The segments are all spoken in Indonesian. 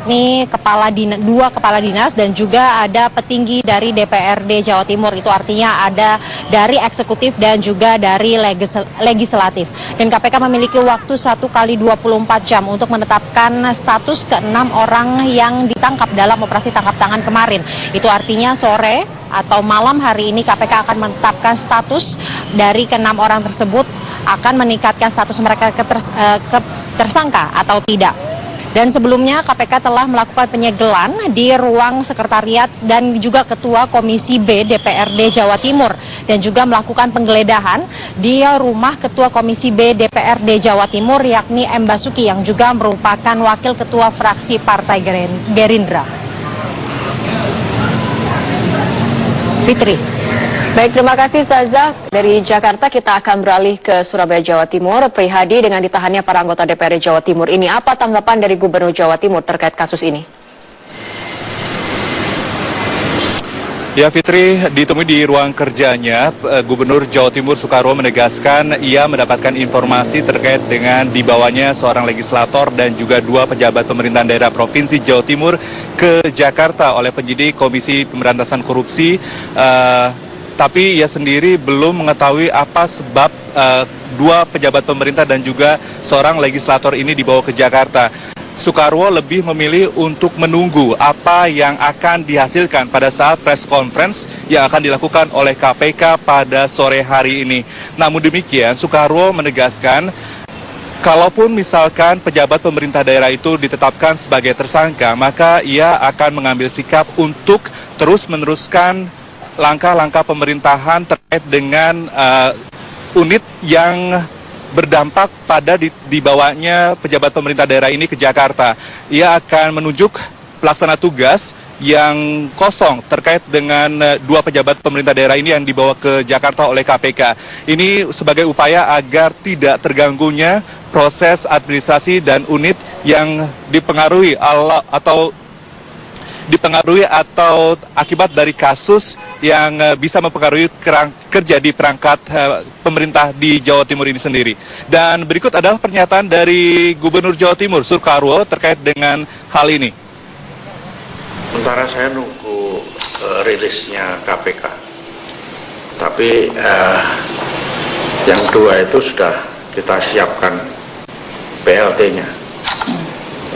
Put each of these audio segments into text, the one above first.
Ini dua kepala dinas dan juga ada petinggi dari DPRD Jawa Timur. Itu artinya ada dari eksekutif dan juga dari legislatif. Dan KPK memiliki waktu 1 kali 24 jam untuk menetapkan status ke-6 orang yang ditangkap dalam operasi tangkap tangan kemarin. Itu artinya sore atau malam hari ini KPK akan menetapkan status dari ke-6 orang tersebut, akan meningkatkan status mereka ke tersangka atau tidak. Dan sebelumnya KPK telah melakukan penyegelan di ruang sekretariat dan juga Ketua Komisi B DPRD Jawa Timur, dan juga melakukan penggeledahan di rumah Ketua Komisi B DPRD Jawa Timur yakni M. Basuki yang juga merupakan Wakil Ketua Fraksi Partai Gerindra. Fitri. Baik, terima kasih Saza. Dari Jakarta kita akan beralih ke Surabaya, Jawa Timur. Prihadi, dengan ditahannya para anggota DPRD Jawa Timur ini, apa tanggapan dari Gubernur Jawa Timur terkait kasus ini? Ya Fitri, ditemui di ruang kerjanya, Gubernur Jawa Timur Soekarwo menegaskan ia mendapatkan informasi terkait dengan dibawanya seorang legislator dan juga 2 pejabat pemerintahan daerah Provinsi Jawa Timur ke Jakarta oleh penyidik Komisi Pemberantasan Korupsi. Tapi ia sendiri belum mengetahui apa sebab 2 pejabat pemerintah dan juga seorang legislator ini dibawa ke Jakarta. Soekarwo lebih memilih untuk menunggu apa yang akan dihasilkan pada saat press conference yang akan dilakukan oleh KPK pada sore hari ini. Namun demikian, Soekarwo menegaskan kalaupun misalkan pejabat pemerintah daerah itu ditetapkan sebagai tersangka, maka ia akan mengambil sikap untuk terus meneruskan langkah-langkah pemerintahan terkait dengan unit yang berdampak pada dibawanya pejabat pemerintah daerah ini ke Jakarta. Ia akan menunjuk pelaksana tugas yang kosong terkait dengan 2 pejabat pemerintah daerah ini yang dibawa ke Jakarta oleh KPK. Ini sebagai upaya agar tidak terganggunya proses administrasi dan unit yang dipengaruhi atau akibat dari kasus yang bisa mempengaruhi kerja di perangkat pemerintah di Jawa Timur ini sendiri. Dan berikut adalah pernyataan dari Gubernur Jawa Timur Soekarwo terkait dengan hal ini. Sementara saya nunggu rilisnya KPK, tapi yang 2 itu sudah kita siapkan PLT-nya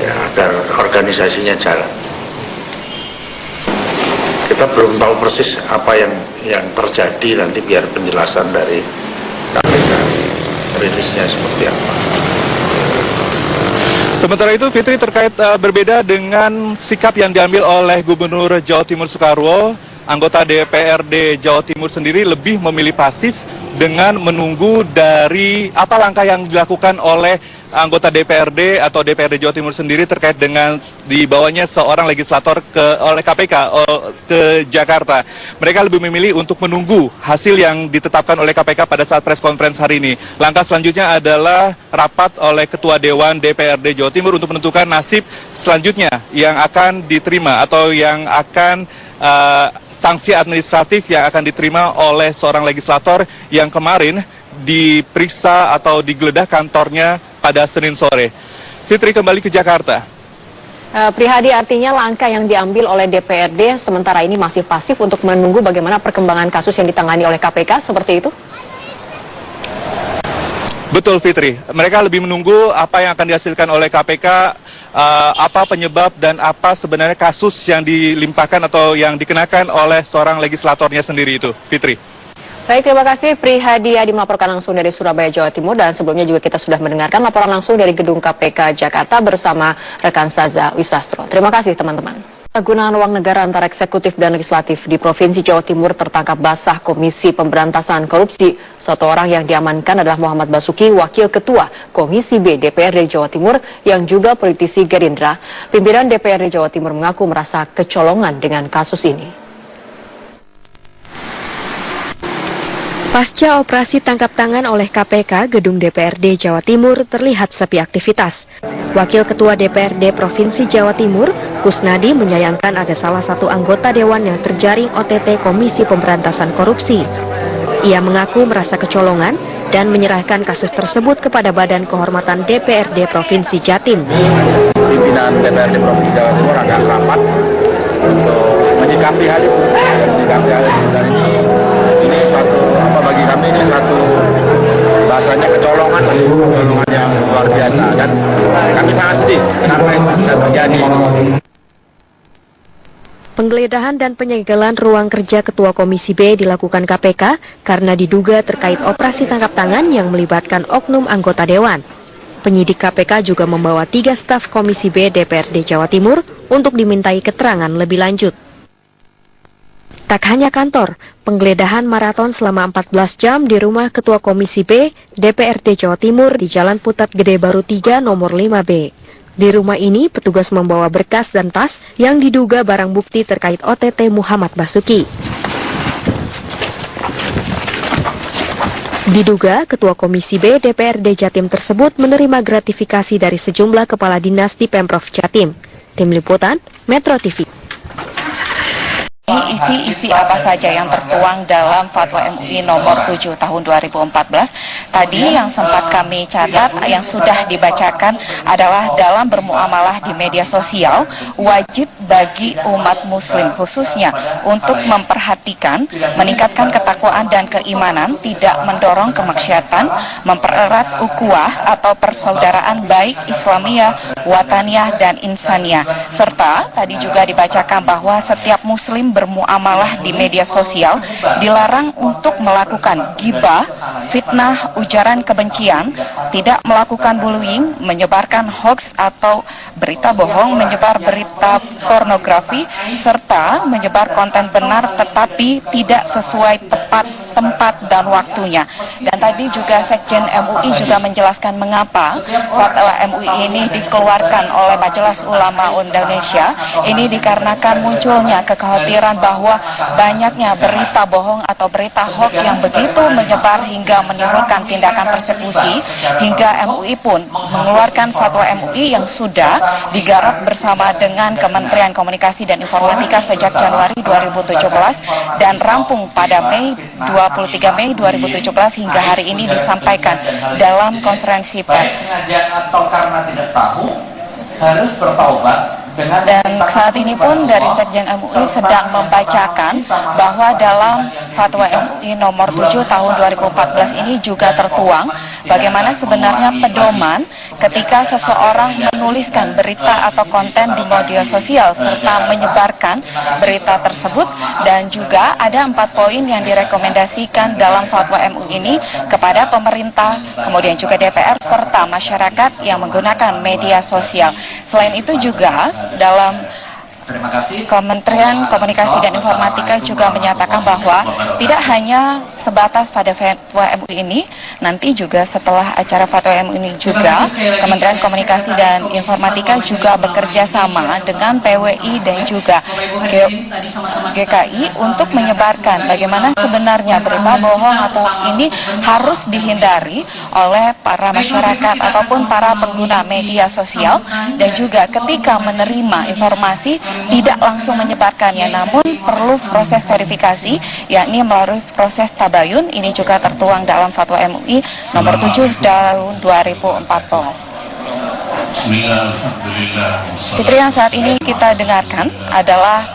ya, agar organisasinya jalan. Kita belum tahu persis apa yang terjadi, nanti biar penjelasan dari KPK rilisnya seperti apa. Sementara itu Fitri, terkait berbeda dengan sikap yang diambil oleh Gubernur Jawa Timur Soekarwo, anggota DPRD Jawa Timur sendiri lebih memilih pasif dengan menunggu dari apa langkah yang dilakukan oleh anggota DPRD atau DPRD Jawa Timur sendiri terkait dengan dibawanya seorang legislator oleh KPK ke Jakarta. Mereka lebih memilih untuk menunggu hasil yang ditetapkan oleh KPK pada saat press conference hari ini. Langkah selanjutnya adalah rapat oleh Ketua Dewan DPRD Jawa Timur untuk menentukan nasib selanjutnya yang akan diterima atau yang akan sanksi administratif yang akan diterima oleh seorang legislator yang kemarin diperiksa atau digeledah kantornya pada Senin sore. Fitri, kembali ke Jakarta. Prihadi, artinya langkah yang diambil oleh DPRD sementara ini masih pasif untuk menunggu bagaimana perkembangan kasus yang ditangani oleh KPK, seperti itu? Betul Fitri, mereka lebih menunggu apa yang akan dihasilkan oleh KPK, apa penyebab dan apa sebenarnya kasus yang dilimpahkan atau yang dikenakan oleh seorang legislatornya sendiri itu, Fitri. Baik, terima kasih Prihadi Adi melaporkan langsung dari Surabaya, Jawa Timur, dan sebelumnya juga kita sudah mendengarkan laporan langsung dari Gedung KPK Jakarta bersama rekan Saza Wisastro. Terima kasih teman-teman. Penggunaan uang negara antara eksekutif dan legislatif di Provinsi Jawa Timur tertangkap basah Komisi Pemberantasan Korupsi. Satu orang yang diamankan adalah Muhammad Basuki, Wakil Ketua Komisi B DPRD Jawa Timur yang juga politisi Gerindra. Pimpinan DPRD Jawa Timur mengaku merasa kecolongan dengan kasus ini. Pasca operasi tangkap tangan oleh KPK, gedung DPRD Jawa Timur terlihat sepi aktivitas. Wakil Ketua DPRD Provinsi Jawa Timur, Kusnadi, menyayangkan ada salah satu anggota dewan yang terjaring OTT Komisi Pemberantasan Korupsi. Ia mengaku merasa kecolongan dan menyerahkan kasus tersebut kepada Badan Kehormatan DPRD Provinsi Jatim. Pimpinan DPRD Provinsi Jawa Timur akan rapat untuk menyikapi hal itu. Dan ini suatu bagi kami ini suatu bahasanya kecolongan yang luar biasa, dan kami sangat sedih kenapa itu bisa terjadi. Penggeledahan dan penyegelan ruang kerja Ketua Komisi B dilakukan KPK karena diduga terkait operasi tangkap tangan yang melibatkan oknum anggota Dewan. Penyidik KPK juga membawa 3 staf Komisi B DPRD Jawa Timur untuk dimintai keterangan lebih lanjut. Tak hanya kantor, penggeledahan maraton selama 14 jam di rumah Ketua Komisi B DPRD Jawa Timur di Jalan Putat Gede Baru 3 nomor 5B. Di rumah ini, petugas membawa berkas dan tas yang diduga barang bukti terkait OTT Muhammad Basuki. Diduga, Ketua Komisi B DPRD Jatim tersebut menerima gratifikasi dari sejumlah kepala dinas di Pemprov Jatim. Tim Liputan, Metro TV. Isi-isi apa saja yang tertuang dalam Fatwa MUI nomor 7 tahun 2014 tadi yang sempat kami catat yang sudah dibacakan adalah dalam bermuamalah di media sosial wajib bagi umat muslim khususnya untuk memperhatikan, meningkatkan ketakwaan dan keimanan, tidak mendorong kemaksiatan, mempererat ukhuwah atau persaudaraan baik Islamiyah, Wataniyah dan Insaniyah, serta tadi juga dibacakan bahwa setiap muslim bermuamalah di media sosial dilarang untuk melakukan ghibah, fitnah, ujaran kebencian, tidak melakukan bullying, menyebarkan hoax atau berita bohong, menyebar berita pornografi, serta menyebar konten benar tetapi tidak sesuai tempat dan waktunya. Dan tadi juga Sekjen MUI juga menjelaskan mengapa Fatwa MUI ini dikeluarkan oleh Majelis Ulama Indonesia. Ini dikarenakan munculnya kekhawatiran bahwa banyaknya berita bohong atau berita hoax yang begitu menyebar hingga menimbulkan tindakan persekusi, hingga MUI pun mengeluarkan Fatwa MUI yang sudah digarap bersama dengan Kementerian Komunikasi dan Informatika sejak Januari 2017 dan rampung pada 23 Mei 2017 hingga hari ini disampaikan dalam konferensi pers. Atau karena tidak tahu harus bertaubat. Dan saat ini pun dari Sekjen MUI sedang membacakan bahwa dalam Fatwa MUI nomor 7 tahun 2014 ini juga tertuang bagaimana sebenarnya pedoman ketika seseorang menuliskan berita atau konten di media sosial serta menyebarkan berita tersebut, dan juga ada 4 poin yang direkomendasikan dalam Fatwa MUI ini kepada pemerintah, kemudian juga DPR serta masyarakat yang menggunakan media sosial. Selain itu juga dalam Kementerian Komunikasi dan Informatika juga menyatakan bahwa tidak hanya sebatas pada Fatwa MUI ini, nanti juga setelah acara Fatwa MUI ini juga Kementerian Komunikasi dan Informatika juga bekerja sama dengan PWI dan juga GKI untuk menyebarkan bagaimana sebenarnya berita bohong atau ini harus dihindari oleh para masyarakat ataupun para pengguna media sosial, dan juga ketika menerima informasi tidak langsung menyebarkannya, namun perlu proses verifikasi, yakni melalui proses tabayun. Ini juga tertuang dalam Fatwa MUI nomor 7 tahun 2014. Fitri, yang saat ini kita dengarkan adalah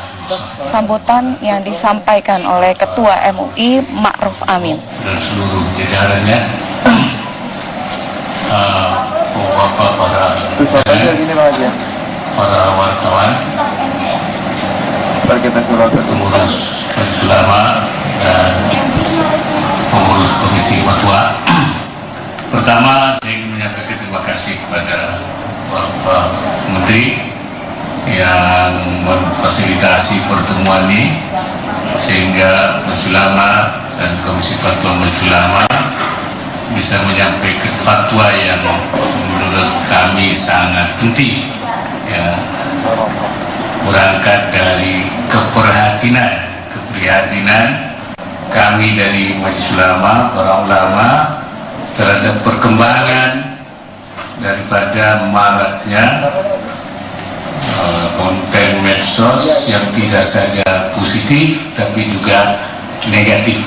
sambutan yang disampaikan oleh Ketua MUI Ma'ruf Amin. Dan seluruh jajarannya, para wartawan, pengurus ulama dan pengurus komisi fatwa. Pertama, saya ingin menyampaikan terima kasih kepada Bapak Menteri yang memfasilitasi pertemuan ini sehingga Majelis Ulama dan Komisi Fatwa Majelis Ulama bisa menyampaikan fatwa yang menurut kami sangat penting, ya, berangkat dari keprihatinan kami dari Majelis Ulama, para ulama terhadap perkembangan daripada maraknya konten medsos yang tidak saja positif tapi juga negatif.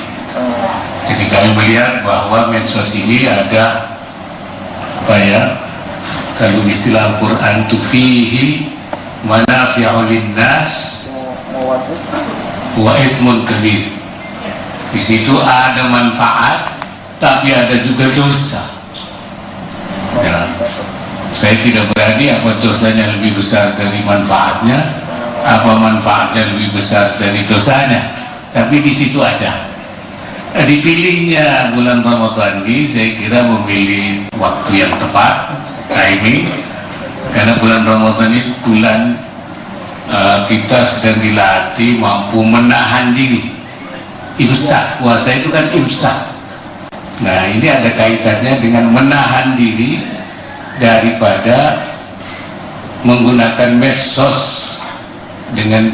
Jadi kami melihat bahwa medsos ini ada kalau istilah Quran tufihi manafi'u linnas wa ithmun kabir. Di situ ada manfaat, tapi ada juga dosa. Ya. Saya tidak berani apa dosanya lebih besar dari manfaatnya, apa manfaatnya lebih besar dari dosanya. Tapi di situ ada. Dipilihnya bulan Ramadan ini, saya kira memilih waktu yang tepat, timing, karena bulan Ramadan ini bulan kita sedang dilatih mampu menahan diri. Imsak, puasa itu kan imsak. Nah, ini ada kaitannya dengan menahan diri daripada menggunakan medsos dengan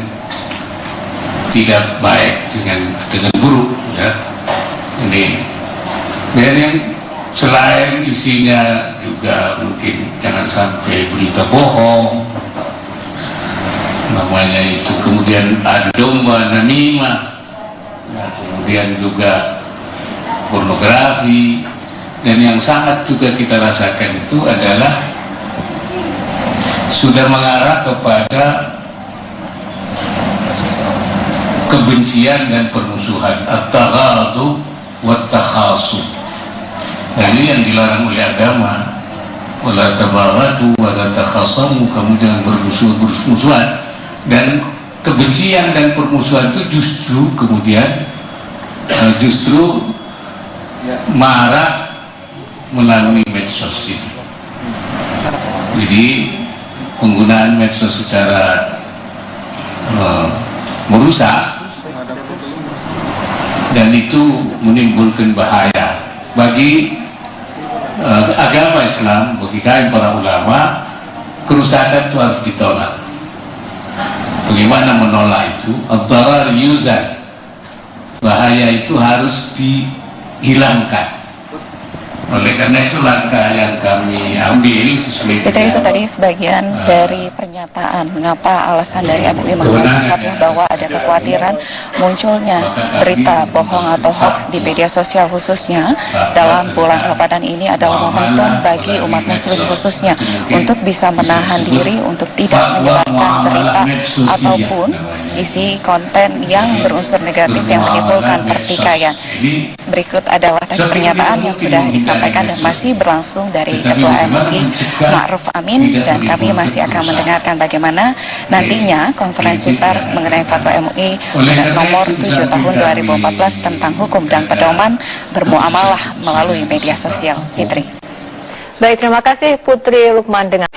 tidak baik, dengan buruk, ya. Ini dan yang selain isinya juga mungkin jangan sampai berita bohong, namanya itu, kemudian ada domba namimah, nah, kemudian juga pornografi, dan yang sangat juga kita rasakan itu adalah sudah mengarah kepada kebencian dan permusuhan, at-taghadhu wat-takhasum. Nah, ini yang dilarang oleh agama. Wala tabaghadu wala takhasamu, kamu jangan bermusuhan. Dan kebencian dan permusuhan itu justru kemudian marah melalui medsos itu. Jadi penggunaan medsos secara merusak, dan itu menimbulkan bahaya bagi agama Islam. Bagi kami para ulama, kerusakan itu harus ditolak. Bagaimana menolak itu? Ad-darar yuzal, bahaya itu harus dihilangkan. Oleh karena itu langkah yang kami ambil sesuai Fitri, itu tadi sebagian dari pernyataan mengapa alasan dari MUI mengeluarkan fatwa bahwa ada kekhawatiran munculnya berita bohong atau hoax di media sosial, khususnya dalam bulan Ramadan ini adalah momentum bagi umat muslim khususnya untuk bisa menahan diri untuk tidak menyebarkan berita ataupun isi konten yang berunsur negatif yang menimbulkan pertikaian. Berikut adalah tadi pernyataan yang sudah disampaikan dan masih berlangsung dari Ketua MUI Ma'ruf Amin, dan kami masih akan mendengarkan bagaimana nantinya konferensi pers mengenai fatwa MUI nomor 7 tahun 2014 tentang hukum dan pedoman bermuamalah melalui media sosial. Fitri. Baik, terima kasih Putri Lukman dengan